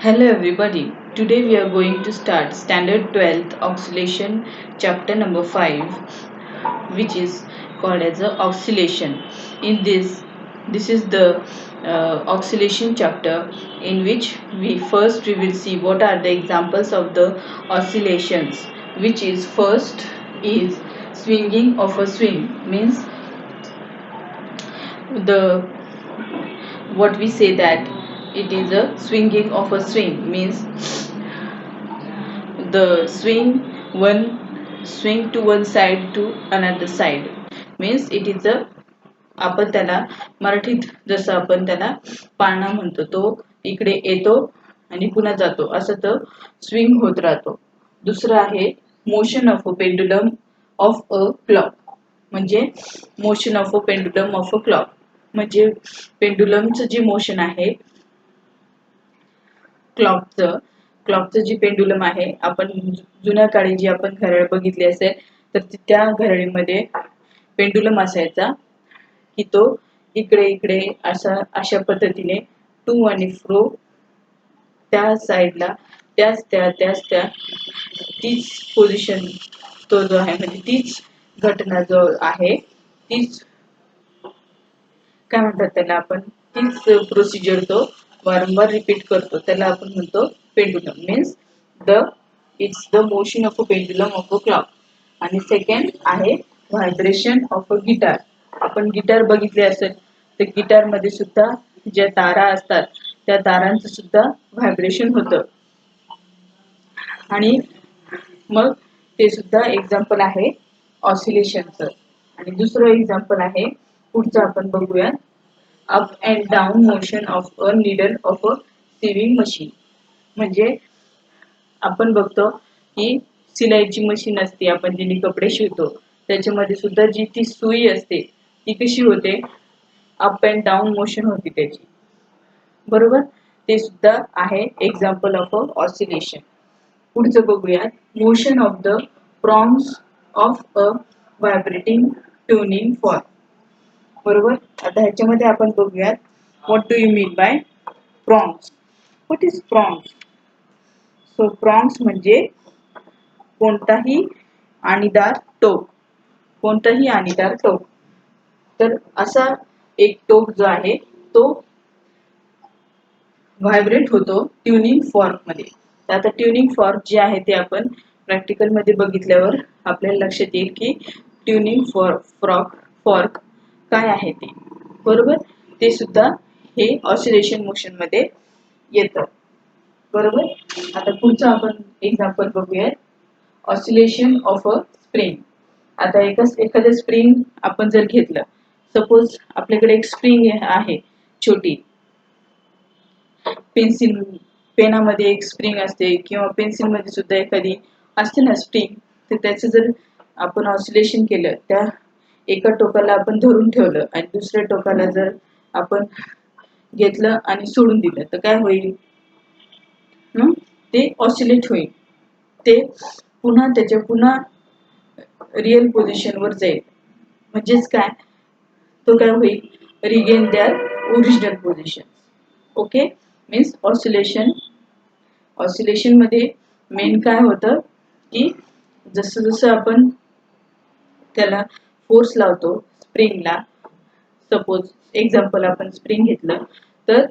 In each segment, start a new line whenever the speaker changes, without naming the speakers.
Hello everybody. Today we are going to start standard 12th oscillation chapter number 5, which is called as a oscillation. In this is the oscillation chapter, in which we will see what are the examples of the oscillations, which is first is swinging of a swing, means the what we say that it is a swinging of a swing, means the swing to one side to another side, means it is a आपण त्याला मराठीत जसं आपण त्याला पाळणा म्हणतो, तो इकडे येतो आणि पुन्हा जातो, असं तो स्विंग होत राहतो. दुसरं आहे motion of a pendulum of a clock, म्हणजे motion of a pendulum of a clock म्हणजे पेंडुलमचं जे मोशन आहे, क्लॉकचं जी पेंडुलम आहे, आपण जुन्या काळी जी आपण घड्याळ बघितली असेल तर त्या घड्याळीमध्ये पेंडुलम असायचा की तो इकडे इकडे अशा पद्धतीने टू आणि फ्रो त्या साईडला त्याच तीच पोझिशन तो जो आहे, म्हणजे तीच घटना जो आहे, तीच काय म्हणतात त्याला आपण, तीच प्रोसिजर तो वारंवार रिपीट करतो, त्याला आपण म्हणतो pendulum. Means the it's the motion of a pendulum of a clock. आणि सेकंड आहे व्हायब्रेशन ऑफ अ गिटार. आपण गिटार बघितले असेल तर गिटार मध्ये सुद्धा ज्या तारा असतात त्या तारांचं सुद्धा व्हायब्रेशन होतं, आणि मग ते सुद्धा एक्झाम्पल आहे ऑसिलेशनचं. आणि दुसरं एक्झाम्पल आहे, पुढचं आपण बघूया, up and down motion of a needle of a swimming machine. म्हणजे आपण बघतो की सिलाईची मशीन असते, आपण ज्यांनी कपडे शिवतो त्याच्यामध्ये सुद्धा जी ती सुई असते ती कशी होते, अप अँड डाऊन मोशन होती त्याची, बरोबर. ते सुद्धा आहे एक्झाम्पल ऑफ अ ऑसिलेशन. पुढचं बघूया, motion of the prongs of a vibrating tuning fork. बरोबर. आता ह्याच्यामध्ये आपण बघूयात what do you mean by prongs. What is prongs? So prongs म्हणजे कोणताही आणीदार टोक, कोणताही आणीदार टोक. तर असा एक टोक जो आहे तो व्हायब्रेट होतो ट्युनिंग फॉर्क मध्ये. तर आता ट्युनिंग फॉर्क जे आहे ते आपण प्रॅक्टिकल मध्ये बघितल्यावर आपल्याला लक्षात येईल की ट्युनिंग फॉर्क काय आहे ते, बरोबर. ते सुद्धा हे ऑसिलेशन मोशन मध्ये येतं, बरोबर. आता पुढचं आपण एक्झाम्पल बघूया, ऑसिलेशन ऑफ अ स्प्रिंग. आता एखादं स्प्रिंग आपण जर घेतलं, सपोज आपल्याकडे एक स्प्रिंग आहे छोटी, पेनामध्ये एक स्प्रिंग असते किंवा पेन्सिल मध्ये सुद्धा एखादी असते ना स्प्रिंग, तर त्याचं जर आपण ऑसिलेशन केलं, त्या एका टोकाला आपण धरून ठेवलं आणि दुसऱ्या टोकाला जर आपण घेतलं आणि सोडून दिलं तर काय होईल, ते ऑसिलेट होईल, ते पुन्हा रिअल पोझिशन वर जाईल. म्हणजेच काय, तो काय होईल, regain their original position. Okay. Means oscillation मध्ये मेन काय होतं की जसं जसं आपण त्याला फोर्स लावतो स्प्रिंगला, सपोज एक्झाम्पल आपण स्प्रिंग घेतलं, तर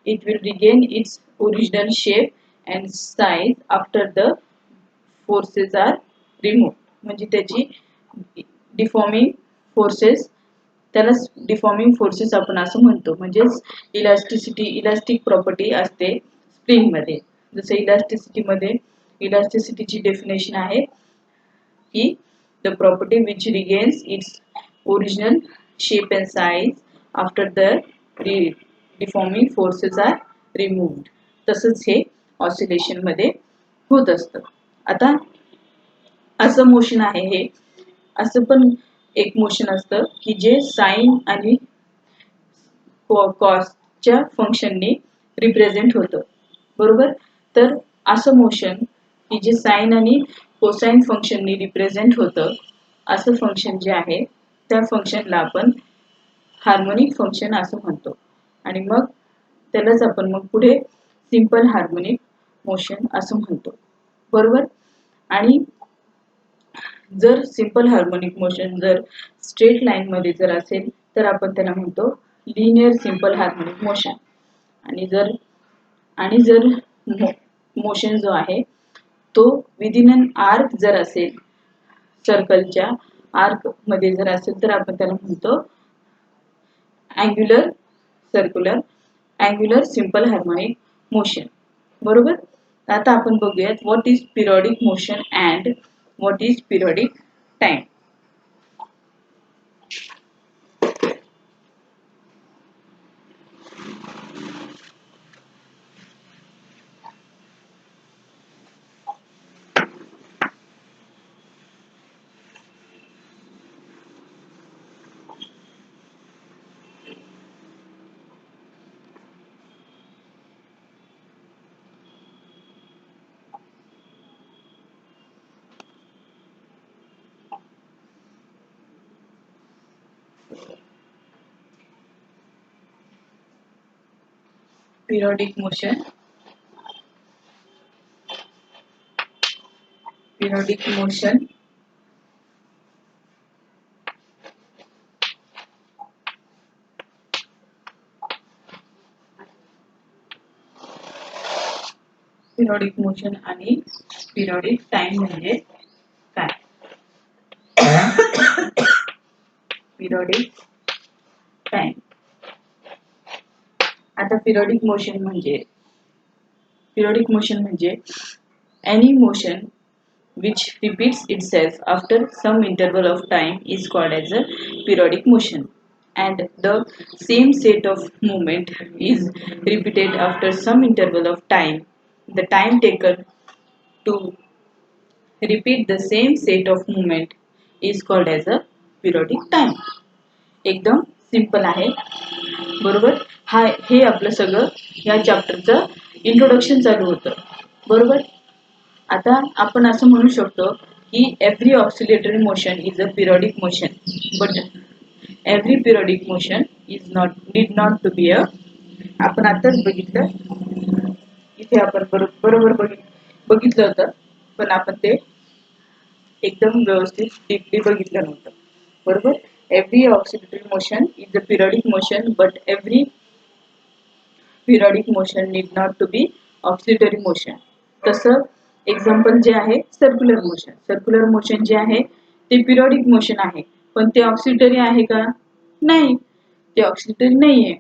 it will regain its original shape and size after the forces are remove. म्हणजे त्याची डिफॉर्मिंग फोर्सेस, त्याला डिफॉर्मिंग फोर्सेस आपण असं म्हणतो. म्हणजेच इलास्टिक प्रॉपर्टी असते स्प्रिंग मध्ये. जसं इलास्टिसिटीची डेफिनेशन आहे की the property which regains its original shape and size after the deforming forces are removed. तसंच हे ऑसिलेशन मध्ये होत असतं. आता असं मोशन आहे हे, असं पण एक मोशन असतं की जे साइन आणि कॉसच्या फंक्शनने रिप्रेझेंट होतं, बरोबर. तर असं मोशन की जे साइन आणि कोसाइन फंक्शनने रिप्रेझेंट होतं, असं फंक्शन जे आहे त्या फंक्शनला आपण हार्मोनिक फंक्शन असं म्हणतो. आणि मग त्यालाच आपण मग पुढे सिंपल हार्मोनिक मोशन असं म्हणतो, बरोबर. आणि जर सिंपल हार्मोनिक मोशन जर स्ट्रेट लाईन मध्ये जर असेल तर आपण त्याला म्हणतो लिनियर सिंपल हार्मोनिक मोशन. आणि जर मोशन जो आहे तो विदिन अन आर्क जर असेल, सर्कलच्या आर्क मध्ये जर असेल तर आपण त्याला म्हणतो angular circular angular simple harmonic motion, बरोबर. आता आपण बघूयात what is periodic motion and what is periodic time. Periodic motion. Periodic motion. Periodic motion आणि periodic time म्हणजे काय? Periodic time. आता periodic motion म्हणजे any motion which repeats itself after some interval of time is called as a periodic motion, and the same set of movement is repeated after some interval of time. The time taken to repeat the same set of movement is called as a periodic time. एकदम simple आहे, बरोबर. हे आपलं सगळं या चॅप्टरचं introduction चालू होतं, बरोबर. आता आपण असं म्हणू शकतो की every oscillatory motion is a periodic motion, but every periodic motion is need not to be a. आपण आताच बघितलं, इथे आपण बरोबर बघितलं होतं, पण आपण ते एकदम व्यवस्थित डीपली बघितलं नव्हतं, बरोबर. Every oscillatory motion is a periodic motion, but every periodic motion need not to be oscillatory motion. तसं एक्झाम्पल जे आहे सर्क्युलर मोशन. सर्क्युलर मोशन जे आहे ते पिरियडिक मोशन आहे, पण ते ऑक्सिलेटरी आहे का? नाही, ते ऑक्सिलेटरी नाही आहे.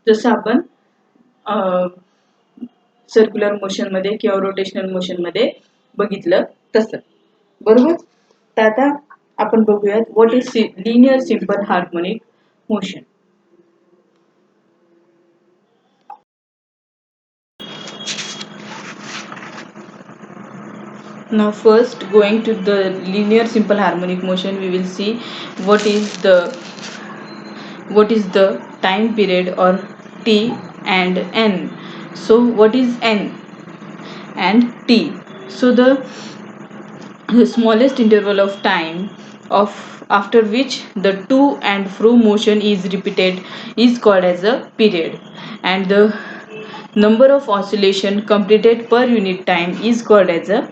जसं आपण सर्क्युलर मोशन मध्ये किंवा रोटेशनल मोशन मध्ये बघितलं तसं, बरोबर. तर आता आपण बघूयात what is linear simple harmonic motion. Now first, going to the linear simple harmonic motion, we will see what is the time period or t and n. So what is n and t? So the smallest interval of time of after which the to and fro motion is repeated is called as a period, and the number of oscillation completed per unit time is called as a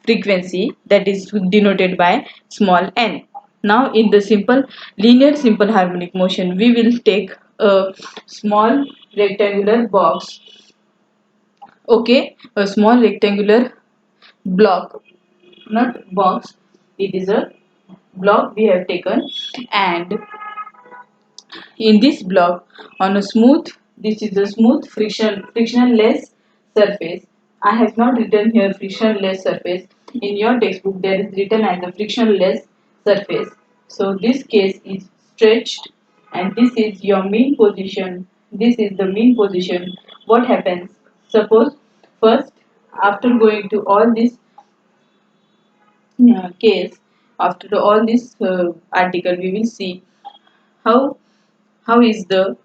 frequency, that is denoted by small n. Now in the linear simple harmonic motion, we will take a small rectangular box, okay, a small rectangular block, not box, it is a block we have taken, and in this block, on a smooth, this is a smooth frictionless surface. I have not written here frictionless surface. In your textbook there is written as a frictionless surface. So this case is stretched, and this is your mean position. This is the mean position. What happens? Suppose first, after going to all this case, after all this article, we will see how is the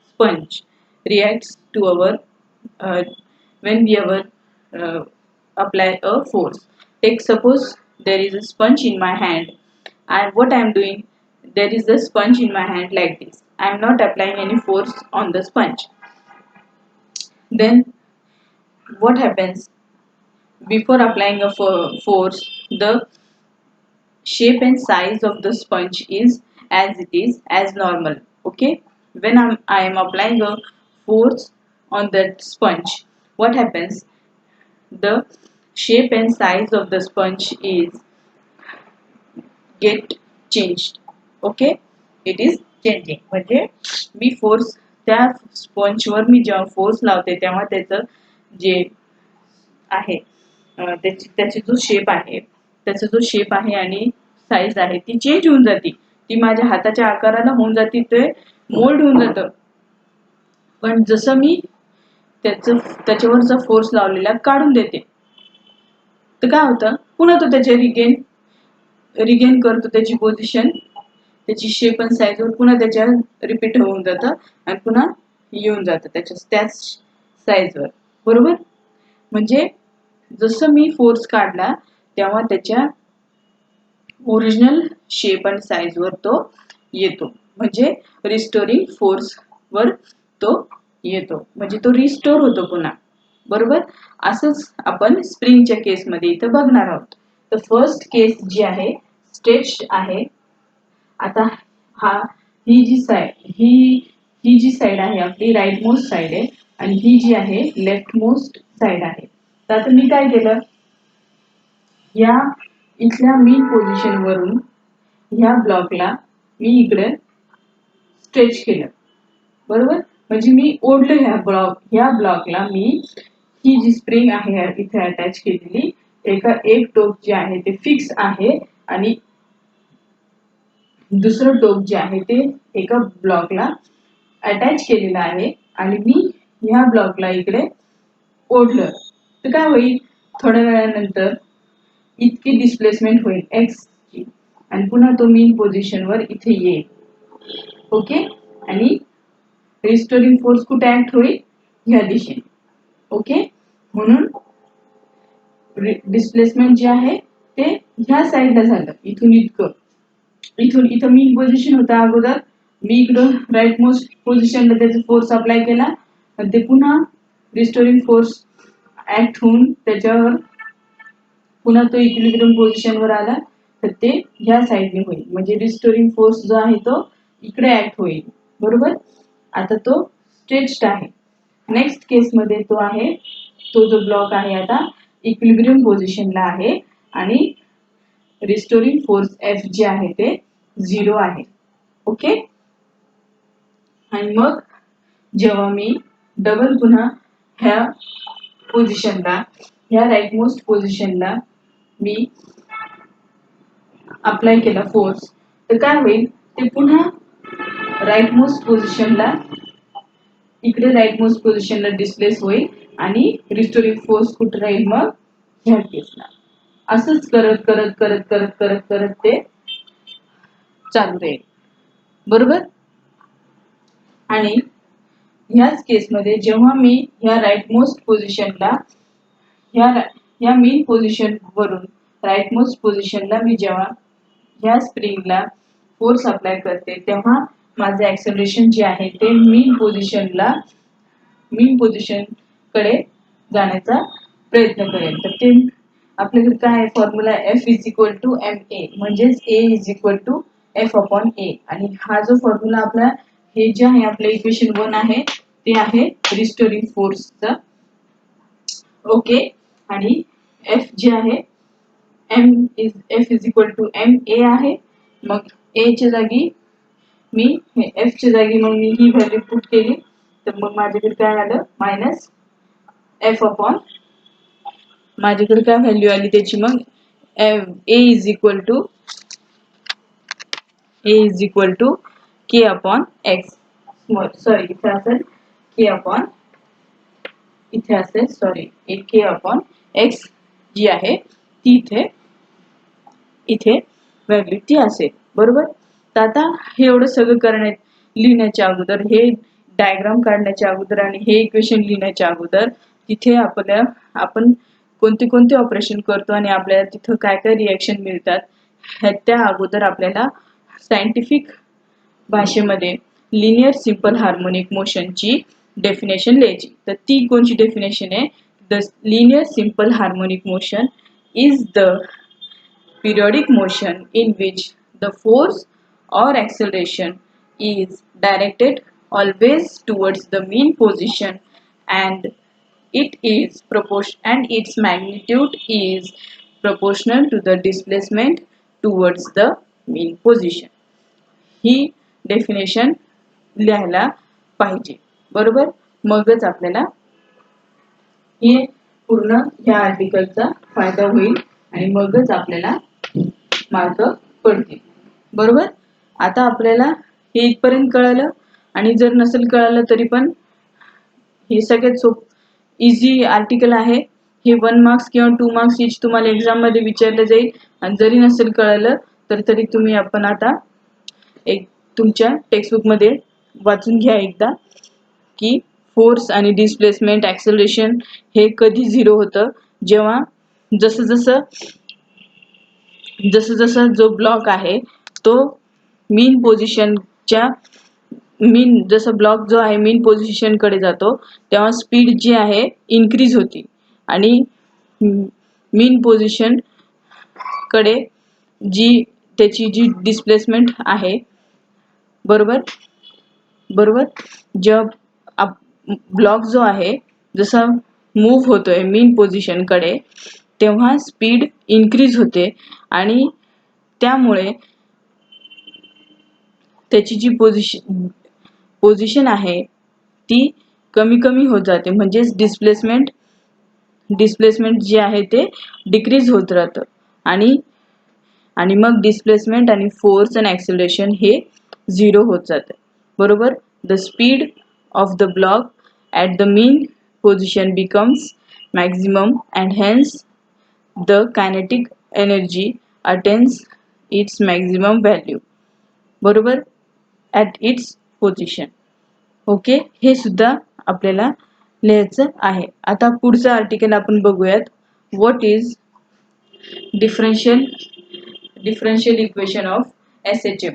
sponge reacts to our uh, when we ever apply a force. Take suppose there is a sponge in my hand, and what I am doing, there is a sponge in my hand like this. I am not applying any force on the sponge. Then what happens? Before applying a force, the shape and size of the sponge is as it is as normal. Okay, when I am applying a force on that sponge, what happens? The shape and size of the sponge is get changed. Okay, it is changing. म्हणजे मी force त्या स्पंजवर मी जेव्हा force लावते तेव्हा त्याचं जे आहे त्याची जो शेप आहे, त्याचा जो शेप आहे आणि साईज आहे ती चेंज होऊन जाते. ती माझ्या हाताच्या आकाराला होऊन जाते, ते मोल्ड होऊन जातं. पण जसं मी त्याच्यावरचा फोर्स लावलेला काढून देते तर काय होतं, पुन्हा तो त्याचे रिगेन करतो त्याची पोझिशन, त्याची शेप आणि साईजवर पुन्हा त्याच्या रिपीट होऊन जातं आणि पुन्हा येऊन जातं त्याच साईजवर. बरोबर? म्हणजे जसं मी फोर्स काढला तेव्हा त्याच्या ओरिजिनल शेप आणि साईजवर तो येतो. म्हणजे रिस्टोरिंग फोर्स वर तो येतो, म्हणजे तो रिस्टोर होतो पुन्हा. बरोबर? असंच आपण स्प्रिंगच्या केसमध्ये इथं बघणार आहोत. तर फर्स्ट केस जी आहे स्ट्रेच्ड आहे. आता ही जी साइड आहे आपली राईट मोस्ट साइड आहे आणि ही जी आहे लेफ्ट मोस्ट साइड आहे. तर आता मी काय केलं, या इथल्या मेन पोझिशन वरून ह्या ब्लॉकला मी इकडे स्ट्रेच केलं. बरोबर? म्हणजे मी ओढलं ह्या ब्लॉकला मी ही जी स्प्रिंग आहे इथे अटॅच केलेली, एक टोक जे आहे ते फिक्स आहे आणि दुसरं टोक जे आहे ते एका ब्लॉकला अटॅच केलेलं आहे आणि मी ह्या ब्लॉकला इकडे ओढलं तर काय होईल, थोड्या वेळानंतर इतकी डिस्प्लेसमेंट होईल एक्स ची आणि पुन्हा तो मेन पोझिशनवर इथे येईल. ओके, आणि रिस्टोरिंग फोर्स कुठे ऍक्ट होईल, ह्या दिशेने. ओके, म्हणून डिस्प्लेसमेंट जे आहे ते ह्या साईडला झालं, इथून इथं मेन पोझिशन होता अगोदर, मी इकडं राईट मोस्ट पोझिशनला त्याचा फोर्स अप्लाय केला आणि ते पुन्हा रिस्टोरिंग फोर्स ऍक्ट होऊन त्याच्यावर पुन्हा तो इक्विलिब्रियम पोझिशनवर आला तर ते ह्या साईडने होईल. म्हणजे रिस्टोरिंग फोर्स जो आहे तो इकडे ऍक्ट होईल. बरोबर? आता तो स्ट्रेच्ड आहे. नेक्स्ट केस मध्ये तो जो ब्लॉक आहे आता इक्विलिब्रियम पोझिशनला आहे आणि रिस्टोरिंग फोर्स एफ जे आहे ते 0 आहे. ओके, आणि मग जेव्हा मी डबल पुन्हा ह्या पोझिशनला, ह्या राईट मोस्ट पोझिशनला मी अप्लाय केला फोर्स तर काय होईल, ते पुन्हा राईट मोस्ट पोझिशनला, इकडे राईट मोस्ट पोझिशनला डिस्प्लेस होईल आणि रिस्टोरिंग फोर्स कुठे राहील मग ह्या केसला. असंच करत करत करत करत करत करत ते चालू राहील. बरोबर? आणि ह्याच केसमध्ये जेव्हा मी ह्या राईट मोस्ट पोझिशनला, ह्या मेन पोझिशन वरून राईट मोस्ट पोझिशनला मी जेव्हा ह्या स्प्रिंगला फोर्स अप्लाय करते तेव्हा माझे ऍक्सेलरेशन जे आहे ते मेन पोझिशन कडे जाण्याचा प्रयत्न करेल. तर ते आपल्याकडे काय आहे formula, F is equal to MA, म्हणजेच A is equal to F/A. आणि हा जो फॉर्म्युला आपला, हे जे आहे आपलं इक्वेशन 1 आहे ते आहे रिस्टोरिंग फोर्सचा. ओके, आणि F जे आहे F is equal to MA आहे. मग A च्या जागी मी F च्या जागी मग मी ही व्हॅल्यू पुट केली तर मग माझ्याकडे काय आलं, मायनस F/, माझ्याकडे काय व्हॅल्यू आली त्याची, मग A is equal to K/X. Sorry, इथे असेल सॉरी K/X जी आहे ती इथे व्हॅल्यू ती असेल. बरोबर? तर आता हे एवढं सगळं लिहिण्याच्या अगोदर, हे डायग्राम काढण्याच्या अगोदर आणि हे इक्वेशन लिहिण्याच्या अगोदर तिथे आपण कोणते कोणते ऑपरेशन करतो आणि आपल्याला तिथं काय काय रिएक्शन मिळतात, त्या अगोदर आपल्याला सायंटिफिक भाषेमध्ये लिनियर सिंपल हार्मोनिक मोशनची डेफिनेशन लिहायची. तर ती कोणची डेफिनेशन आहे? The linear simple harmonic motion is the periodic motion in which the force or acceleration is directed always towards the mean position and its magnitude is proportional to the displacement towards the mean position. He definition लिहायला पाहिजे, बरोबर. मगच आपल्याला हे पूर्ण या आर्टिकलचा फायदा होईल आणि मगच आपल्याला मार्क पडतील, बरोबर. आता आपल्याला हे इथपर्यंत कळलं आणि जर नसेल कळलं तरी पण हे सगळ्यात इझी आर्टिकल आहे. हे 1 मार्क्स किंवा 2 मार्क्स इच तुम्हाला एक्झाम मध्ये विचारलं जाईल आणि जरी नसेल कळलं तर तरी तुम्ही आपण आता एक तुमच्या टेक्स्टबुक मध्ये वाचून घ्या एकदा की फोर्स आणि डिस्प्लेसमेंट ॲक्सेलरेशन हे कधी झिरो होतं, जेव्हा जसं जो ब्लॉक आहे तो मीन पोझिशनच्या जसं ब्लॉक जो आहे मीन पोझिशन कडे जातो तेव्हा स्पीड जी आहे इन्क्रीज होती आणि मीन पोझिशन कडे त्याची जी डिस्प्लेसमेंट आहे, बरोबर. जेव्हा ब्लॉक जो आहे जसा मूव्ह होतोय मीन पोझिशन कडे तेव्हा स्पीड इन्क्रीज होते आणि त्यामुळे त्याची जी पोझिशन आहे ती कमी होत जाते, म्हणजेच डिस्प्लेसमेंट जे आहे ते डिक्रीज होत राहतं आणि मग डिस्प्लेसमेंट आणि फोर्स आणि ॲक्सेलरेशन हे झिरो होत जातं, बरोबर. The speed of the block at the mean position becomes maximum and hence the kinetic energy attains its maximum value, बरोबर, ॲट इट्स पोझिशन. ओके, हे सुद्धा आपल्याला लिहायचं आहे. आता पुढचं आर्टिकल आपण बघूयात. What is differential equation of SHM.